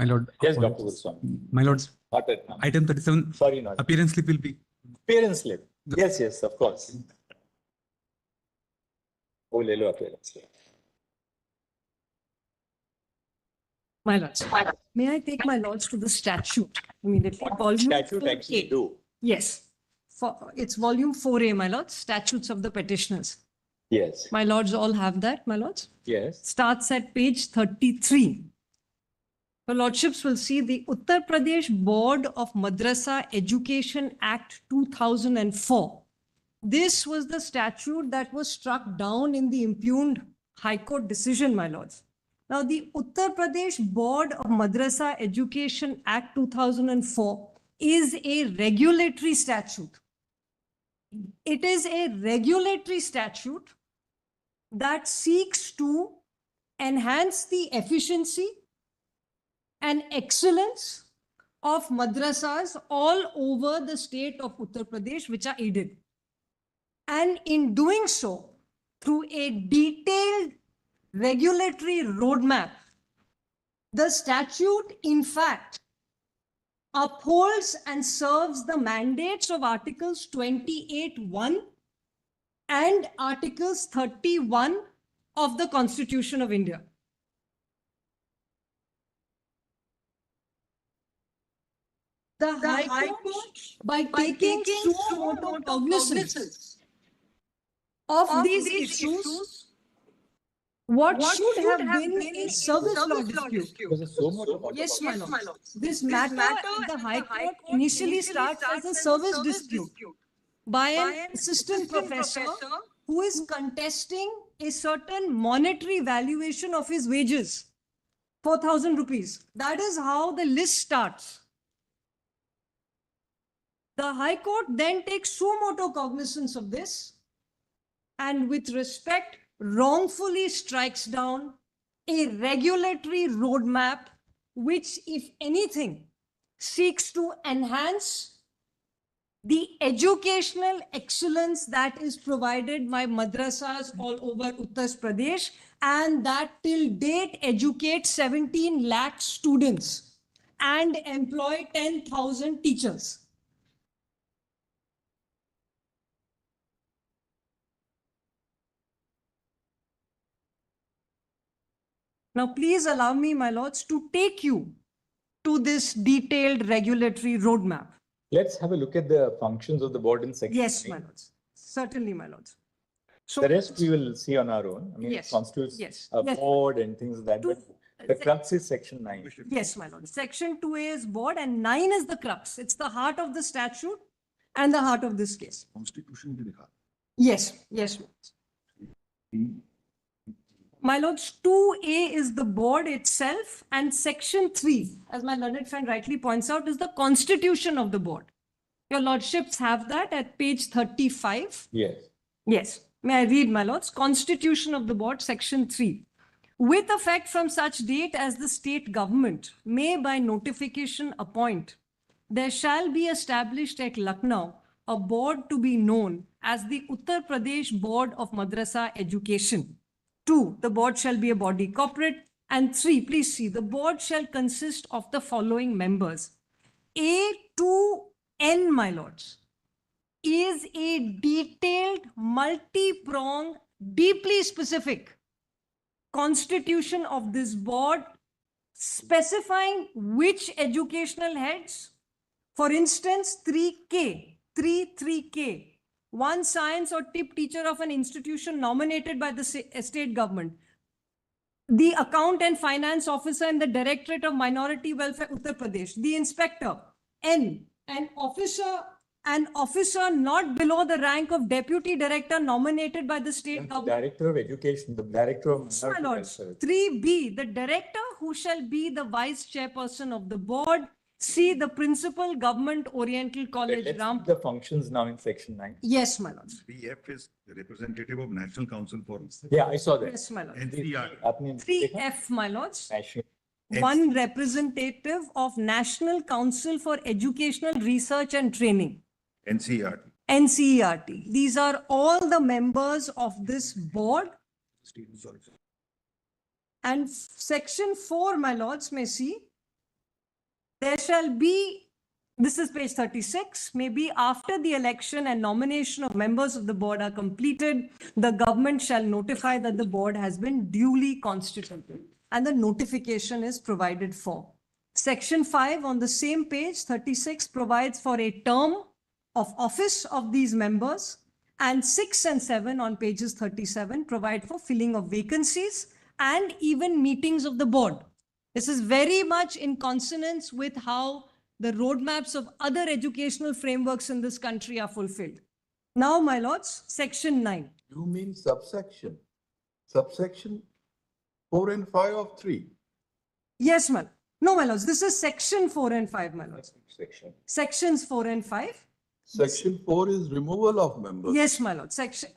My lord. Yes, Dr. Goswami. My lords, Not at now. item 37, Sorry, not. appearance slip will be. Appearance slip. Yes, yes, of course. Oh, le lo appearance slip. My lords, may I take my lords to the statute immediately? Volume Statute 4A. actually do. Yes, it's volume 4A, my lords, statutes of the petitioners. Yes. My lords all have that, my lords. Yes. Starts at page 33. Your lordships will see the Uttar Pradesh Board of Madrasa Education Act 2004. This was the statute that was struck down in the impugned High Court decision, my lords. Now, the Uttar Pradesh Board of Madrasa Education Act 2004 is a regulatory statute. It is a regulatory statute that seeks to enhance the efficiency and excellence of madrasas all over the state of Uttar Pradesh, which are aided. And in doing so, through a detailed regulatory roadmap, the statute, in fact, upholds and serves the mandates of Articles 28(1) and Articles 31 of the Constitution of India. The High Court, by taking suo motu cognizance of these issues, what should have been a service law dispute. Yes, my lord. This matter at the High Court initially starts as a service dispute by an assistant professor who is contesting a certain monetary valuation of his wages, 4,000 rupees. That is how the list starts. The High Court then takes suo motu cognizance of this and with respect wrongfully strikes down a regulatory roadmap which, if anything, seeks to enhance the educational excellence that is provided by madrasas all over Uttar Pradesh and that till date educate 17 lakh students and employ 10,000 teachers. Now, please allow me, my lords, to take you to this detailed regulatory roadmap. Let's have a look at the functions of the board in section. Yes, 9. my lords. Certainly, my lords. So, The rest we will see on our own. I mean, Yes, it constitutes yes, a yes. board and things like that. But the crux is section 9. yes, my lord. Section 2A is board and 9 is the crux. It's the heart of the statute and the heart of this case. Constitution भी दिखा. Yes, yes. My lords, 2A is the board itself and section 3, as my learned friend rightly points out, is the constitution of the board. Your lordships have that at page 35. Yes. Yes. May I read, my lords? Constitution of the board, section 3. With effect from such date as the state government may by notification appoint, there shall be established at Lucknow a board to be known as the Uttar Pradesh Board of Madrasa Education. 2, the board shall be a body corporate. And 3, please see, the board shall consist of the following members. A to N, my lords, is a detailed, multi-pronged, deeply specific constitution of this board specifying which educational heads, for instance, 3K, 3K, one science or tip teacher of an institution nominated by the state government, the account and finance officer in the Directorate of Minority Welfare, Uttar Pradesh, the inspector, N, an officer not below the rank of deputy director nominated by the state government. Director of Education, the Director of Yes, my lords. 3B, the director who shall be the vice chairperson of the board. C, the principal government Oriental College, Let's Ram. see the functions now in section 9. Yes, my lords. BF is the representative of National Council for Yeah, I saw that. Yes, my lords. NCR. आपने 3F, my lords. National- One representative of National Council for Educational Research and Training, NCR. NCERT. These are all the members of this board. And section 4, my lords, may see there shall be, this is page 36, maybe after the election and nomination of members of the board are completed, the government shall notify that the board has been duly constituted and the notification is provided for. Section 5 on the same page 36 provides for a term of office of these members, and 6 and 7 on pages 37 provide for filling of vacancies and even meetings of the board. This is very much in consonance with how the roadmaps of other educational frameworks in this country are fulfilled. Now, my lords, section 9. You mean subsection? Subsection 4 and 5 of 3. Yes, my lord. No, my lords, this is section 4 and 5, my lords. Section. Sections 4 and 5. Section 4 is removal of members. Yes, my lord. Section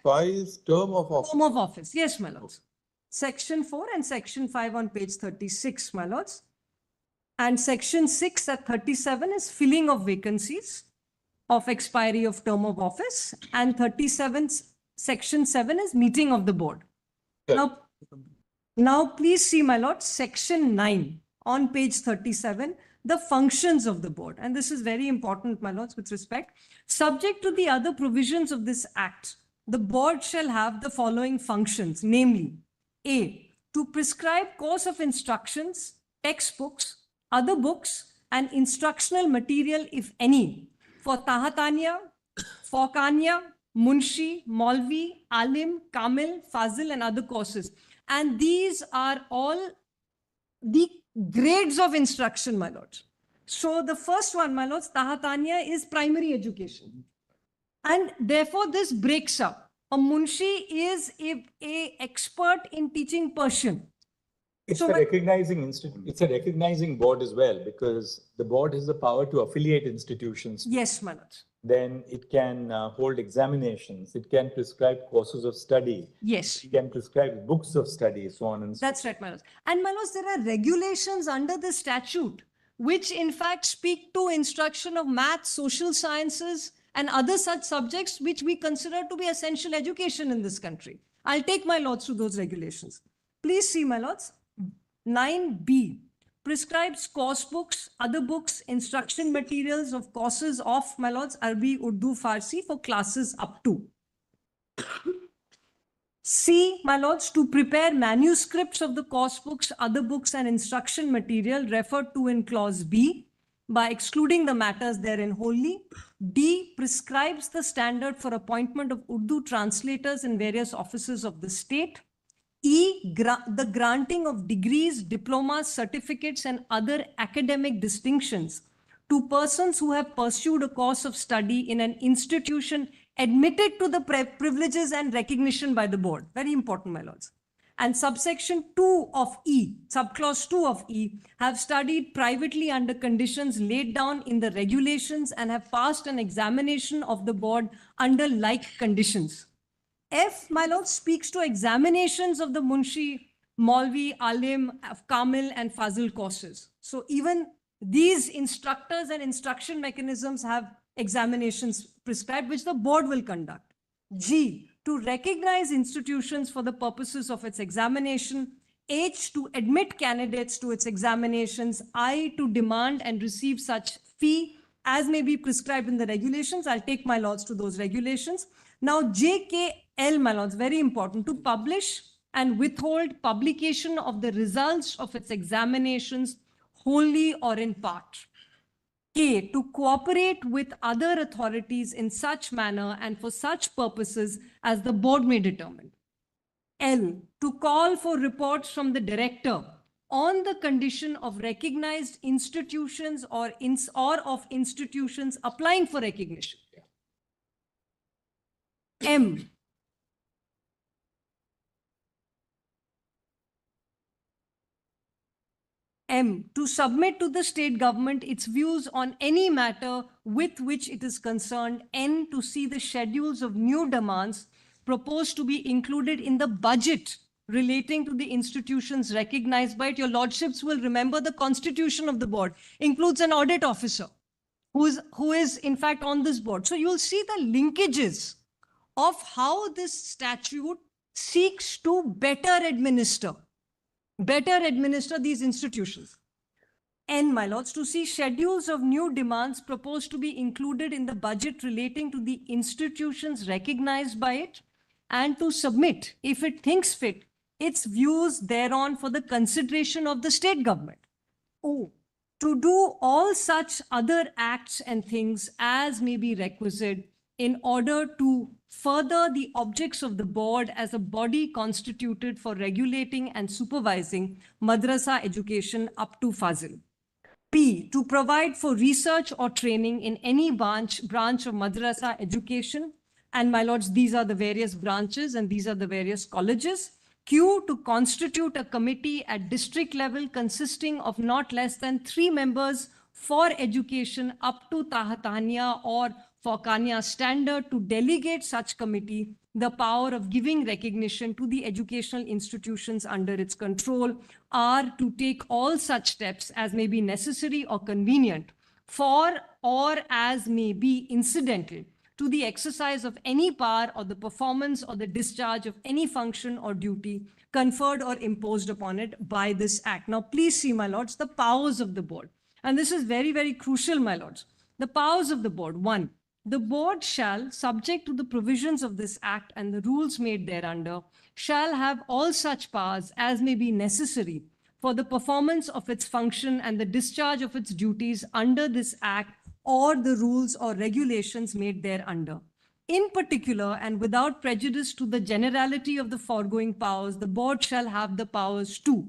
5 is term of office. term of office. Yes, my lords. Section 4 and section 5 on page 36, my lords. And section 6 at 37 is filling of vacancies of expiry of term of office. And 37, section 7 is meeting of the board. Yeah. Now please see, my lord, section 9 on page 37, the functions of the board. And this is very important, my lords, with respect. Subject to the other provisions of this act, the board shall have the following functions, namely, A, to prescribe course of instructions, textbooks, other books, and instructional material, if any, for Tahatanya, Fawqania, Munshi, Maulvi, Alim, Kamil, Fazil, and other courses. And these are all the grades of instruction, my lords. So the first one, my lords, Tahatanya is primary education. And therefore this breaks up. A Munshi is a expert in teaching Persian. It's So a my- recognizing it's a recognizing board as well, because the board has the power to affiliate institutions. Yes, my lords. Then it can hold examinations. It can prescribe courses of study. Yes. It can prescribe books of study, so on and so. That's right, my lords. And my lords, there are regulations under the statute which in fact speak to instruction of math, social sciences, and other such subjects which we consider to be essential education in this country. I'll take my lords through those regulations. Please see, my lords. 9B prescribes course books, other books, instruction materials of courses of, my lords, Arabic, Urdu, Farsi for classes up to. C, my lords, to prepare manuscripts of the course books, other books, and instruction material referred to in clause B by excluding the matters therein wholly. D, prescribes the standard for appointment of Urdu translators in various offices of the state. E, the granting of degrees, diplomas, certificates, and other academic distinctions to persons who have pursued a course of study in an institution admitted to the privileges and recognition by the board. Very important, my lords. And subsection 2 of E, subclause 2 of E, have studied privately under conditions laid down in the regulations and have passed an examination of the board under like conditions. F, my lord, speaks to examinations of the Munshi, Maulvi, Alim, Kamil, and Fazil courses. So even these instructors and instruction mechanisms have examinations prescribed, which the board will conduct. G, to recognize institutions for the purposes of its examination. H, to admit candidates to its examinations. I, to demand and receive such fee as may be prescribed in the regulations. I'll take my lords to those regulations. Now, JKL, my lords, very important, to publish and withhold publication of the results of its examinations wholly or in part. K, to cooperate with other authorities in such manner and for such purposes as the board may determine. L, to call for reports from the director on the condition of recognized institutions or of institutions applying for recognition. M, to submit to the state government its views on any matter with which it is concerned. N, to see the schedules of new demands proposed to be included in the budget relating to the institutions recognized by it. Your lordships will remember the constitution of the board includes an audit officer who is in fact on this board. So you'll see the linkages of how this statute seeks to better administer these institutions. N, my lords, to see schedules of new demands proposed to be included in the budget relating to the institutions recognized by it, and to submit, if it thinks fit, its views thereon for the consideration of the state government. O, to do all such other acts and things as may be requisite in order to further the objects of the board as a body constituted for regulating and supervising madrasa education up to Fazil. P, to provide for research or training in any branch of madrasa education. And my lords, these are the various branches and these are the various colleges. Q, to constitute a committee at district level consisting of not less than 3 members for education up to Tahatania or for Kanya standard, to delegate such committee the power of giving recognition to the educational institutions under its control, are to take all such steps as may be necessary or convenient for or as may be incidental to the exercise of any power or the performance or the discharge of any function or duty conferred or imposed upon it by this act. Now, please see, my lords, the powers of the board. And this is very, very crucial, my lords. The powers of the board. 1, the board shall, subject to the provisions of this act and the rules made thereunder, shall have all such powers as may be necessary for the performance of its function and the discharge of its duties under this act or the rules or regulations made thereunder. In particular, and without prejudice to the generality of the foregoing powers, the board shall have the powers to,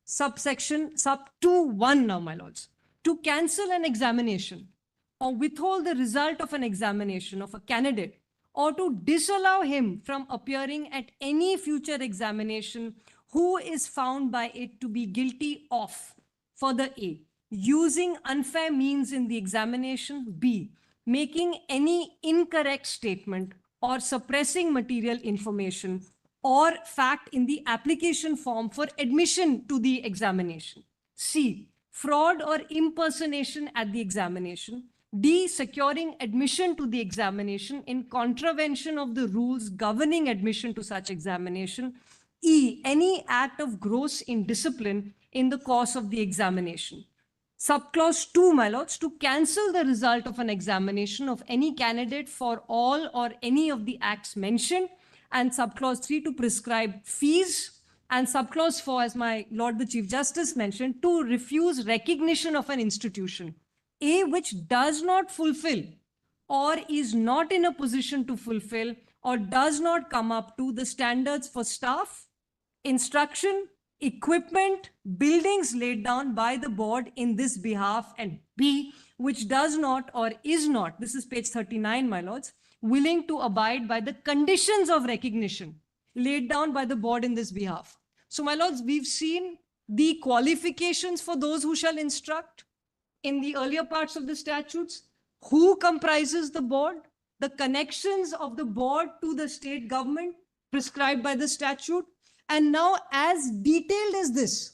sub 2(1) now, my lords, to cancel an examination or withhold the result of an examination of a candidate, or to disallow him from appearing at any future examination who is found by it to be guilty of, for the A, using unfair means in the examination, B, making any incorrect statement or suppressing material information or fact in the application form for admission to the examination, C, fraud or impersonation at the examination, D, securing admission to the examination in contravention of the rules governing admission to such examination, E, any act of gross indiscipline in the course of the examination. Subclause 2, my lords, to cancel the result of an examination of any candidate for all or any of the acts mentioned, and subclause 3, to prescribe fees, and subclause 4, as my Lord the Chief Justice mentioned, to refuse recognition of an institution, A, which does not fulfill or is not in a position to fulfill or does not come up to the standards for staff, instruction, equipment, buildings laid down by the board in this behalf, and B, which does not or is not, this is page 39, my lords, willing to abide by the conditions of recognition laid down by the board in this behalf. So, my lords, we've seen the qualifications for those who shall instruct in the earlier parts of the statutes, who comprises the board, the connections of the board to the state government prescribed by the statute, and now as detailed as this,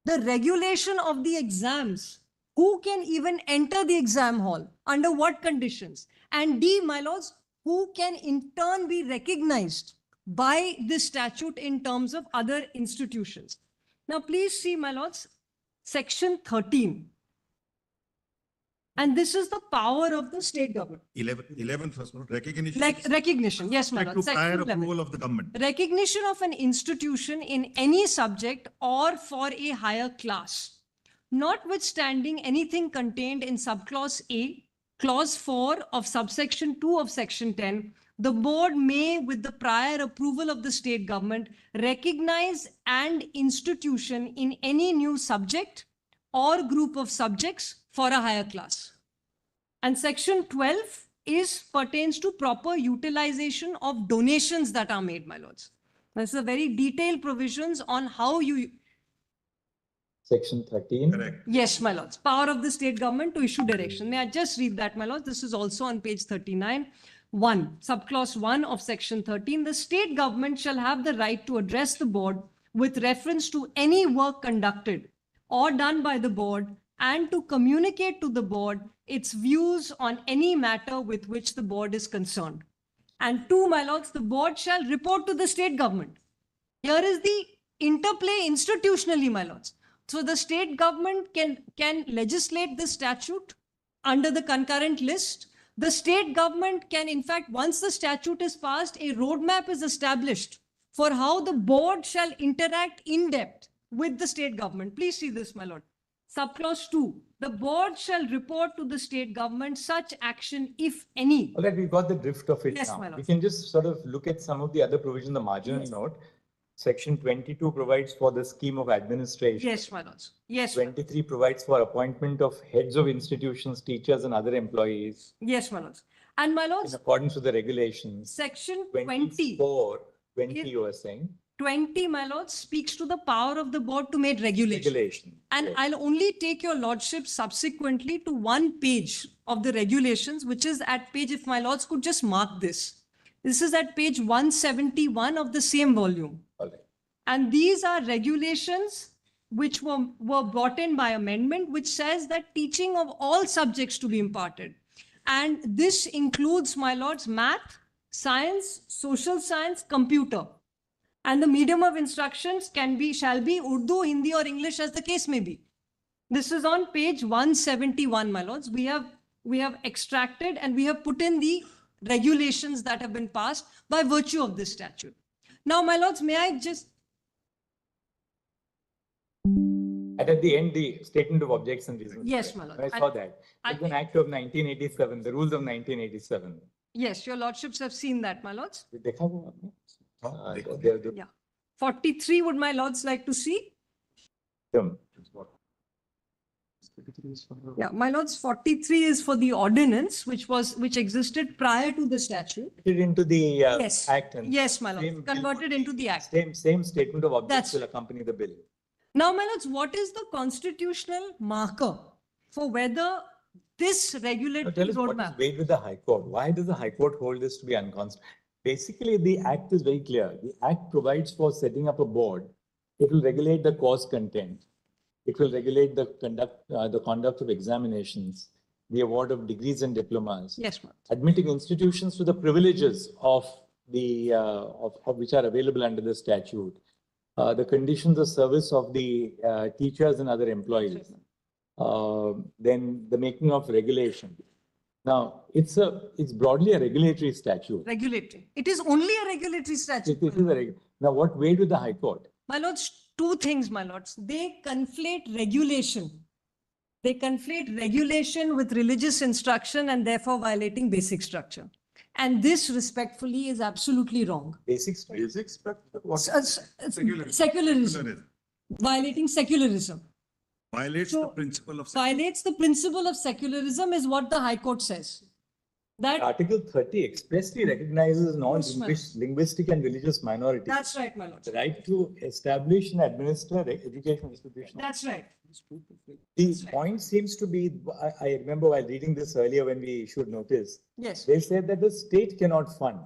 the regulation of the exams, who can even enter the exam hall, under what conditions, and D, my lords, who can in turn be recognized by this statute in terms of other institutions. Now, please see, my lords, section 13. And this is the power of the state government. 11 first, no? Recognition. Like recognition, yes, my Respect lord. to prior Section 11. approval of the government. Recognition of an institution in any subject or for a higher class, notwithstanding anything contained in subclause A, clause 4 of subsection 2 of section 10, the board may, with the prior approval of the state government, recognize an institution in any new subject or group of subjects for a higher class. And section 12 pertains to proper utilization of donations that are made, my lords. This is a very detailed provisions on how you... Section 13. Correct. Yes, my lords. Power of the state government to issue direction. May I just read that, my lords? This is also on page 39. 1, subclause 1 of section 13. The state government shall have the right to address the board with reference to any work conducted or done by the board, and to communicate to the board its views on any matter with which the board is concerned. And 2, my lords, the board shall report to the state government. Here is the interplay institutionally, my lords. So the state government can legislate the statute under the concurrent list. The state government can, in fact, once the statute is passed, a roadmap is established for how the board shall interact in depth with the state government. Please see this, my lord. Subclause 2, the board shall report to the state government such action, if any. All right, we've got the drift of it Yes, now. my lord. We can just sort of look at some of the other provisions, the marginal note. Section 22 provides for the scheme of administration. Yes, my lords. Yes, my lord. 23 provides for appointment of heads of institutions, teachers and other employees Yes, my lords. And my in lords, accordance with the regulations. section 24, 20 you were saying, 20, my lord, speaks to the power of the board to make regulation. regulation. And Yes. I'll only take your lordship subsequently to one page of the regulations, which is at page, if my lords could just mark this. This is at page 171 of the same volume. All right. And these are regulations which were brought in by amendment, which says that teaching of all subjects to be imparted. And this includes, my lords, math, science, social science, computer. And the medium of instructions shall be Urdu, Hindi, or English, as the case may be. This is on page 171, my lords. We have extracted and we have put in the regulations that have been passed by virtue of this statute. Now, my lords, may I just... And at the end, the statement of objects and reasons. Yes, my lord. I saw that. It's an act of 1987, the rules of 1987. Yes, your lordships have seen that, my lords. देखा वो आपने? हाँ, देखो, They're Yeah. 43 would my lords like to see? Yeah, my lords, 43 is for the ordinance, which existed prior to the statute. Put it into the Yes. act and Yes, my lord, same bill converted into the act. Same statement of objects That's- will accompany the bill. Now, my lords, what is the constitutional marker for whether this Now regulatory tell us what is roadmap? weighed with the High Court. Why does the High Court hold this to be unconstitutional? Basically, the act is very clear. The act provides for setting up a board. It will regulate the course content. It will regulate the conduct of examinations, the award of degrees and diplomas, Yes, my lord. admitting institutions to the privileges of which are available under the statute, the conditions of service of the teachers and other employees, then the making of regulation. Now, it's broadly a regulatory statute. Regulatory. It is only a regulatory statute. This is now, what weight with the High Court? My lords, two things, my lords. They conflate regulation. They conflate regulation with religious instruction and therefore violating basic structure. And this respectfully is absolutely wrong. Basics. Basic structure, what? Secularism. Secularism. Violating secularism. Violates So- the principle of. Violates the principle of secularism is what the High Court says. That, Article 30 expressly recognizes non-linguistic and religious minorities. that's right, my lord. The right to establish and administer educational institutions. That's right. The point seems to be, I remember while reading this earlier when we issued notice, Yes. they said that the state cannot fund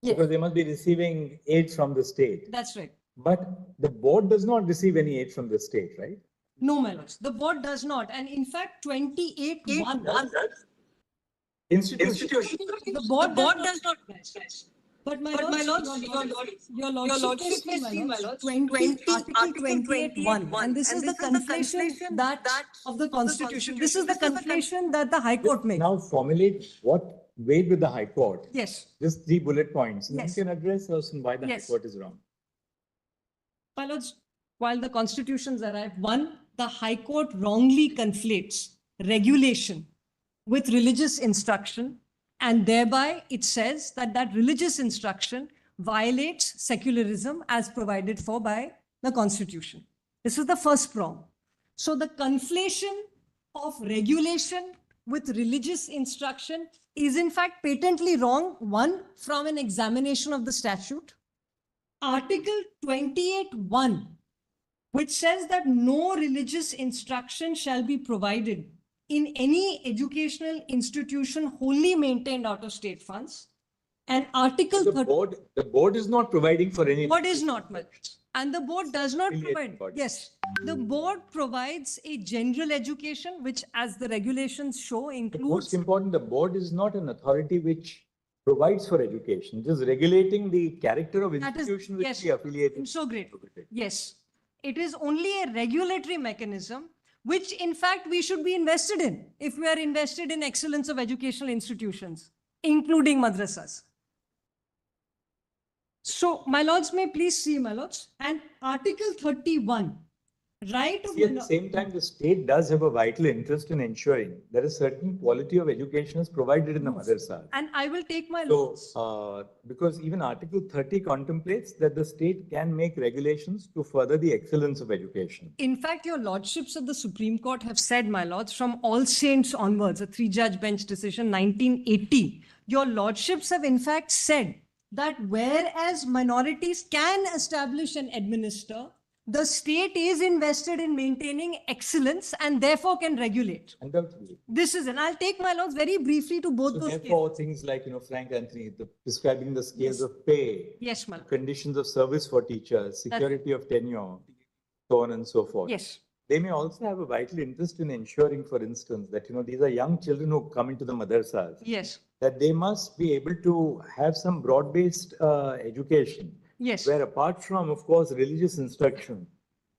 Yes. because they must be receiving aid from the state. That's right. But the board does not receive any aid from the state, right? No, my lords. The board does not. And in fact, 28(1). Institution. The board does not. But my lords, your lordship may see, my lords, Article 28(1). And this is the conflation that of the Constitution. This is the conflation that the High Court makes. Now formulate what weighed with the High Court. Yes. Just 3 bullet points. And Yes. you can address us on why the High Yes. Court is wrong. My lords, while the constitutions arrive, one, the High Court wrongly conflates regulation with religious instruction, and thereby it says that religious instruction violates secularism as provided for by the Constitution. This is the first prong. So the conflation of regulation with religious instruction is in fact patently wrong, one, from an examination of the statute. Article 28(1), which says that no religious instruction shall be provided in any educational institution wholly maintained out of state funds. And Article The 30, board is not providing for any. what is not met? And the board does not Affiliated provide. body. Yes, the board provides a general education, which, as the regulations show, Most includes. important, the board is not an authority which provides for education. It is regulating the character of That is- institution which yes. we affiliate. So great. Yes. It is only a regulatory mechanism, which in fact we should be invested in if we are invested in excellence of educational institutions, including madrasas. So, my lords, may please see, my lords, and Article 31, right of See, at the same time, the state does have a vital interest in ensuring that a certain quality of education is provided in the madrasa. and I will take my So, lords. because even Article 30 contemplates that the state can make regulations to further the excellence of education. In fact, your lordships of the Supreme Court have said, my lords, from All Saints onwards, a three-judge bench decision, 1980, your lordships have in fact said that whereas minorities can establish and administer, the state is invested in maintaining excellence and therefore can regulate. Undoubtedly. This is, and I'll take my lords very briefly to both So those cases. therefore, things like, Frank Anthony, prescribing the scales of pay, Yes, my lord. conditions of service for teachers, security of tenure, so on and so forth. Yes. They may also have a vital interest in ensuring, for instance, that, these are young children who come into the madrasas, Yes. that they must be able to have some broad-based education, Yes. where apart from, of course, religious instruction,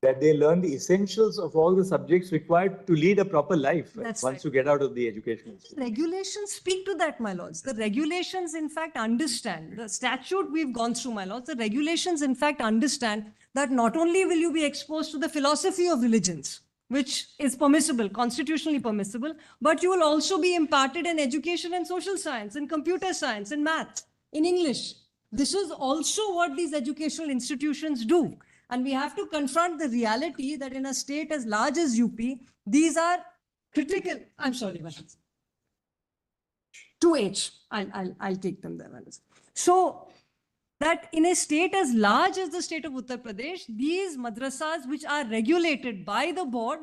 that they learn the essentials of all the subjects required to lead a proper life That's once right. you get out of the education system. Regulations speak to that, my lords. The regulations, in fact, understand. The statute we've gone through, my lords, the regulations, in fact, understand that not only will you be exposed to the philosophy of religions, which is permissible, constitutionally permissible, but you will also be imparted in education and social science, in computer science, in math, in English. This is also what these educational institutions do. And we have to confront the reality that in a state as large as UP, these are critical. I'm sorry, madam. 2H. I'll take them there, madam. So that in a state as large as the state of Uttar Pradesh, these madrasas which are regulated by the board,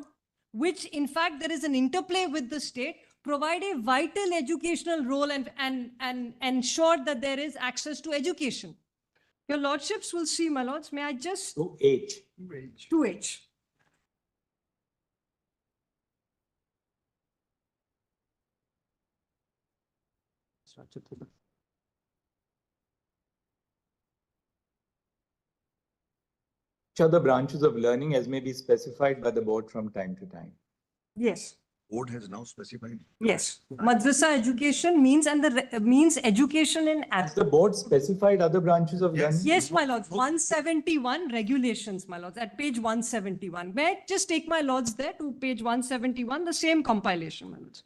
which in fact there is an interplay with the state, provide a vital educational role and ensure that there is access to education. Your lordships will see, my lords, may I just... So H. 2H. Which other branches of learning as may be specified by the board from time to time? Yes. Board has now specified. Yes. Madrasa education means means education in Has the board specified other branches of learning? Yes, my lords. 171 regulations, my lords, at page 171. May I just take my lords there to page 171, the same compilation, my lords.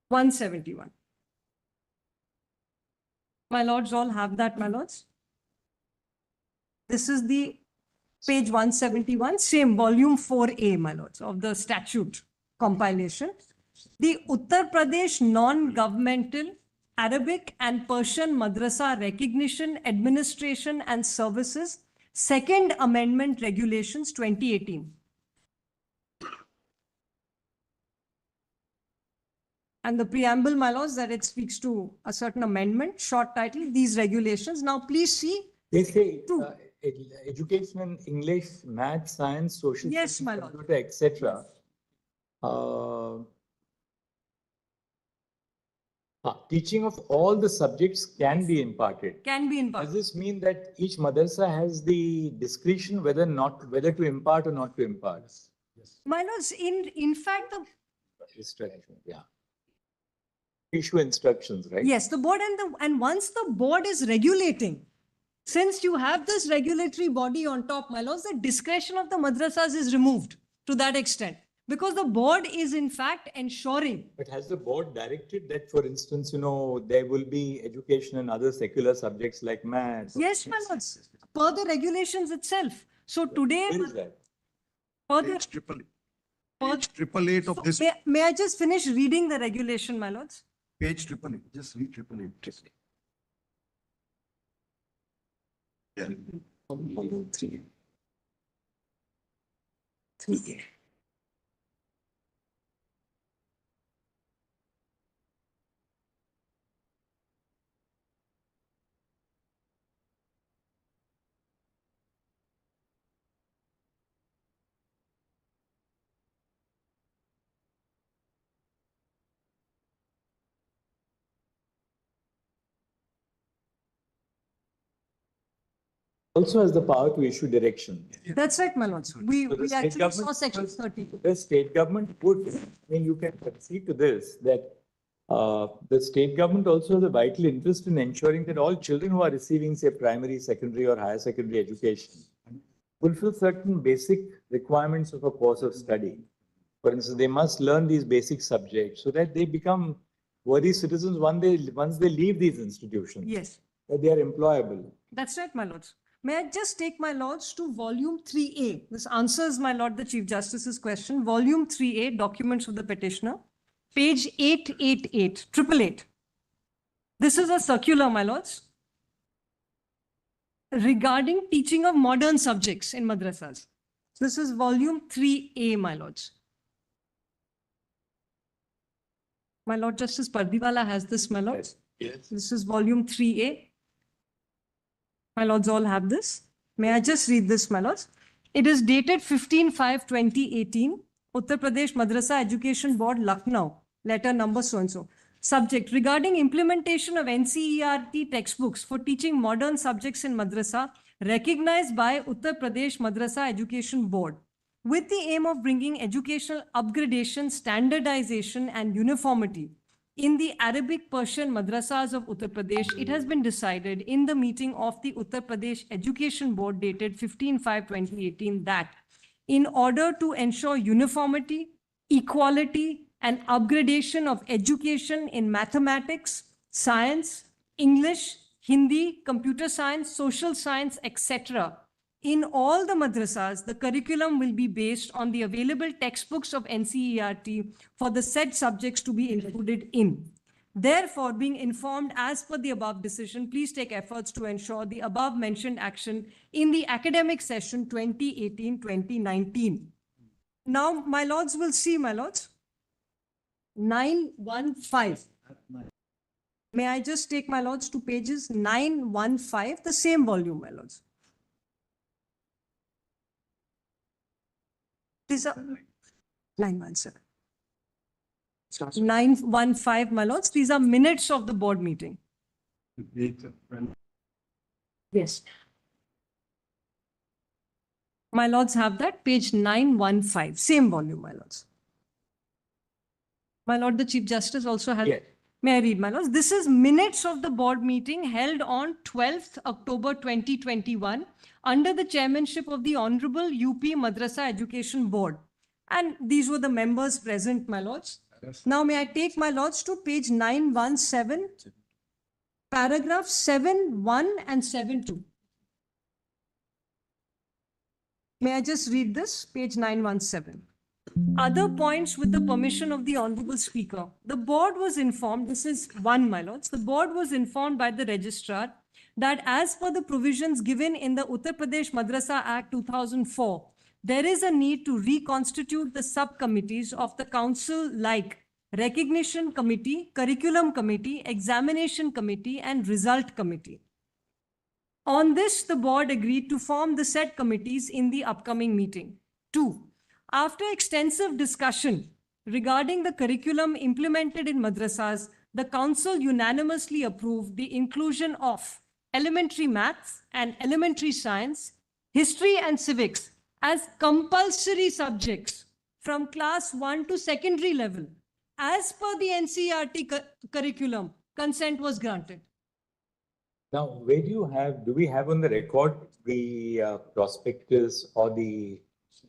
171. My lords all have that, my lords. This is the page 171, same volume 4A, my lords, of the statute compilation. The Uttar Pradesh non-governmental Arabic and Persian Madrasa Recognition, Administration and Services, Second Amendment Regulations 2018. And the preamble, my lords, that it speaks to a certain amendment, short title, these regulations. Now, please see. They say Two. education in English, math, science, social Yes, science, my lord. computer, etc. Teaching of all the subjects can be imparted. Can be Does imparted. this mean that each madrasa has the discretion whether to impart or not to impart? My lords, in fact, the Instruction, yeah. Issue instructions, right? yes, the board and once the board is regulating, since you have this regulatory body on top, my lords, the discretion of the madrasas is removed to that extent because the board is in fact ensuring. But has the board directed that, for instance, there will be education in other secular subjects like math? Yes, my lords, per the regulations itself. So today, Where is that? per the, Page triple, per- page 888 of this, may I just finish reading the regulation, my lords? page 888, just read 888. Yeah. 3A. also has the power to issue direction. That's right, my lords. We So the state actually saw government- section 32. The state government would, I mean, you can concede to this, that the state government also has a vital interest in ensuring that all children who are receiving, say, primary, secondary, or higher secondary education fulfill certain basic requirements of a course of study. For instance, they must learn these basic subjects so that they become worthy citizens once they leave these institutions. Yes, That they are employable. that's right, my lords. May I just take my lords to volume 3A? This answers, my lord, the Chief Justice's question. Volume 3A, documents of the petitioner, page 888, 888. This is a circular, my lords, regarding teaching of modern subjects in madrasas. This is volume 3A, my lords. My Lord Justice Pardiwala has this, my lords. Yes. This is volume 3A. My lords all have this. May I just read this, my lords? It is dated 15/5/2018, Uttar Pradesh Madrasa Education Board, Lucknow, letter number so-and-so. Subject, regarding implementation of NCERT textbooks for teaching modern subjects in madrasa, recognized by Uttar Pradesh Madrasa Education Board, with the aim of bringing educational upgradation, standardization, and uniformity in the Arabic Persian madrasas of Uttar Pradesh, it has been decided in the meeting of the Uttar Pradesh Education Board dated 15/5/2018 that in order to ensure uniformity, equality, and upgradation of education in mathematics, science, English, Hindi, computer science, social science, etc., in all the madrasas, the curriculum will be based on the available textbooks of NCERT for the said subjects to be included in. Therefore, being informed as per the above decision, please take efforts to ensure the above mentioned action in the academic session 2018-2019. Now, my lords will see, my lords, 915. May I just take my lords to pages 915, the same volume, my lords. These are 917. 915, my lords. These are minutes of the board meeting. Yes. My lords have that, page 915, same volume, my lords. My lord, the Chief Justice also has. Yes. May I read, my lords? This is minutes of the board meeting held on 12th October 2021 under the chairmanship of the Honorable UP Madrasa Education Board. And these were the members present, my lords. Yes. Now, may I take my lords to page 917, paragraph 7.1 and 7.2. May I just read this? Page 917. Other points with the permission of the Honorable Speaker. The board was informed, this is one, my lords, the board was informed by the registrar that as per the provisions given in the Uttar Pradesh Madrasa Act 2004, there is a need to reconstitute the subcommittees of the council like Recognition Committee, Curriculum Committee, Examination Committee, and Result Committee. On this, the board agreed to form the said committees in the upcoming meeting. 2. After extensive discussion regarding the curriculum implemented in madrasas, the council unanimously approved the inclusion of elementary maths and elementary science, history and civics as compulsory subjects from class 1 to secondary level. As per the NCERT curriculum, consent was granted. Now, where do we have on the record the prospectus or the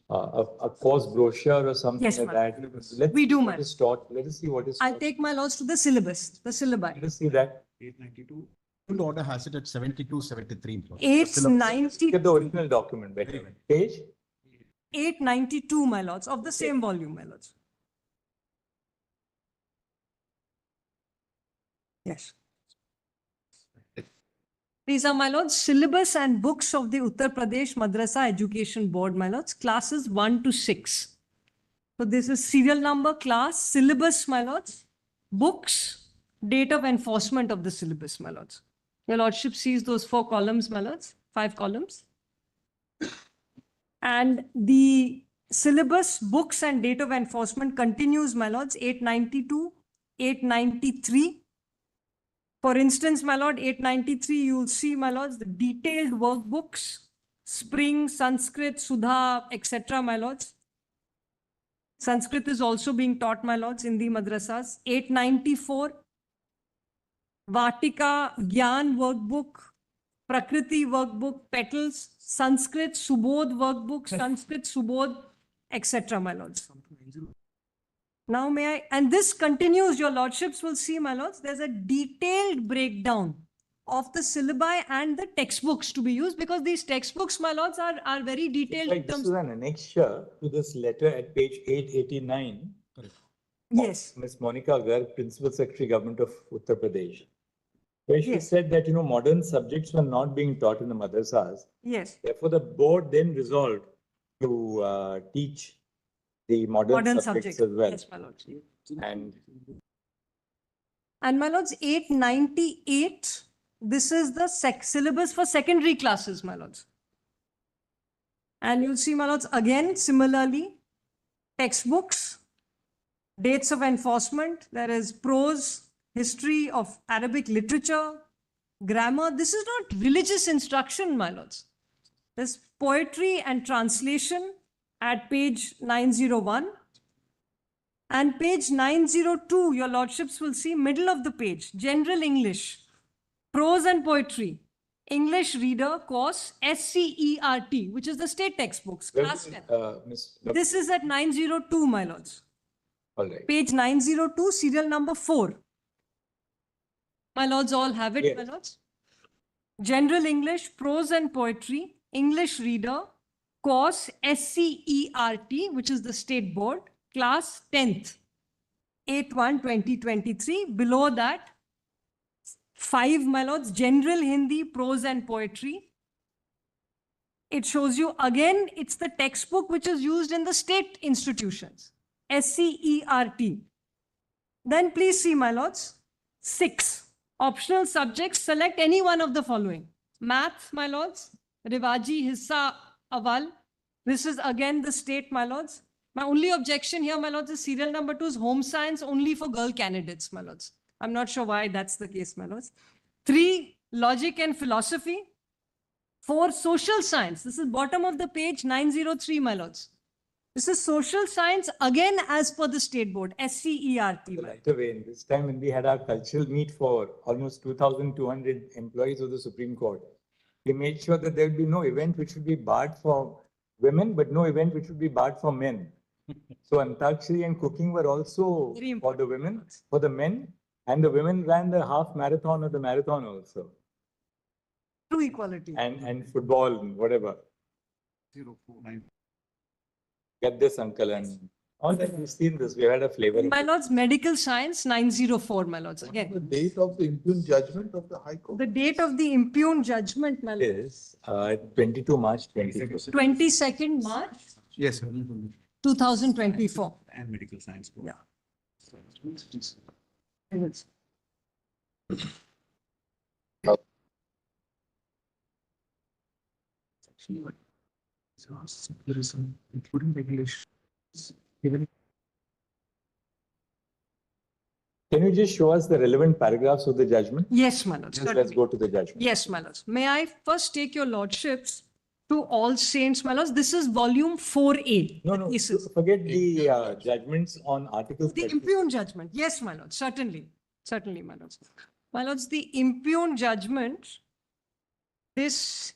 a course brochure or something Yes, like ma'am. that? Let's We do, see ma'am. what is taught. Let us see what is I'll taught. take my lords to the syllabus, the syllabi. Let us see that. 892. The order has it at 72, 73. 890, Get the original document. Wait a minute. Page? 892, my lords, of the same volume, my lords. Yes. These are, my lords, syllabus and books of the Uttar Pradesh Madrasa Education Board, my lords, classes 1 to 6. So this is serial number, class, syllabus, my lords, books, date of enforcement of the syllabus, my lords. Your lordship sees those 4 columns, my lords, 5 columns. And the syllabus, books, and date of enforcement continues, my lords, 892, 893, For instance, my lord, 893, you'll see, my lords, the detailed workbooks, Spring, Sanskrit, Sudha, etc., my lords. Sanskrit is also being taught, my lords, in the madrasas. 894, Vatika, Gyan workbook, Prakriti workbook, Petals, Sanskrit, Subodh workbook, Sanskrit, Subodh, etc., my lords. Now may I, and this continues, your lordships will see, my lords, there's a detailed breakdown of the syllabi and the textbooks to be used, because these textbooks, my lords, are very detailed. Like in this terms. is an annexure to this letter at page 889. Yes, Ms. Monica Garg, Principal Secretary, Government of Uttar Pradesh, where she Yes. said that, modern subjects were not being taught in the madrasas. yes. Therefore, the board then resolved to teach the modern subjects as well. Yes, my lords. And My lords, 898, this is the syllabus for secondary classes, my lords. And you'll see, my lords, again, similarly, textbooks, dates of enforcement, there is prose, history of Arabic literature, grammar. This is not religious instruction, my lords. There's poetry and translation at page 901. And page 902, your lordships will see, middle of the page, general English, prose and poetry, English reader course, SCERT, which is the state textbooks, class 10. Ms. This is at 902, my lords. All right. Page 902, serial number 4. My lords all have it, Yes. my lords. General English, prose and poetry, English reader, course SCERT, which is the state board, class 10th, 8/1/2023. Below that, 5, my lords, general Hindi, prose and poetry. It shows you again, it's the textbook which is used in the state institutions, SCERT. Then please see, my lords, 6. Optional subjects, select any one of the following. Math, my lords, Rivaji, Hissa, Aval. This is again the state, my lords. My only objection here, my lords, is serial number 2 is home science only for girl candidates, my lords. I'm not sure why that's the case, my lords. 3, logic and philosophy. 4, social science. This is bottom of the page, 903, my lords. This is social science, again, as per the state board, SCERT. my lords. Right away, in this time when we had our cultural meet for almost 2,200 employees of the Supreme Court, we made sure that there would be no event which would be barred for women, but no event which would be barred for men. So Antakshari and cooking were also Very for the women, for the men, and the women ran the half marathon or the marathon also, True equality. and football and whatever. 049. Get this, uncle, and all that we've seen this. We had a flavor. of My it. lords, medical science, 904, my lords. The Again, date of the impugned judgment of the High Court. the date of the impugned judgment, my lords, Is 22 March 2022. 22nd March, Yes, sir. 2024. And medical science. board. Yeah. Including English. Even Can you just show us the relevant paragraphs of the judgment? Yes, my lords. Just let's certainly. go to the judgment. Yes, my lords. May I first take your lordships to All Saints, my lords? This is volume 4A. No, the no, cases. forget the judgments on articles. The 30. impugned judgment. Yes, my lords. Certainly. Certainly, my lords. My lords, the impugned judgment, this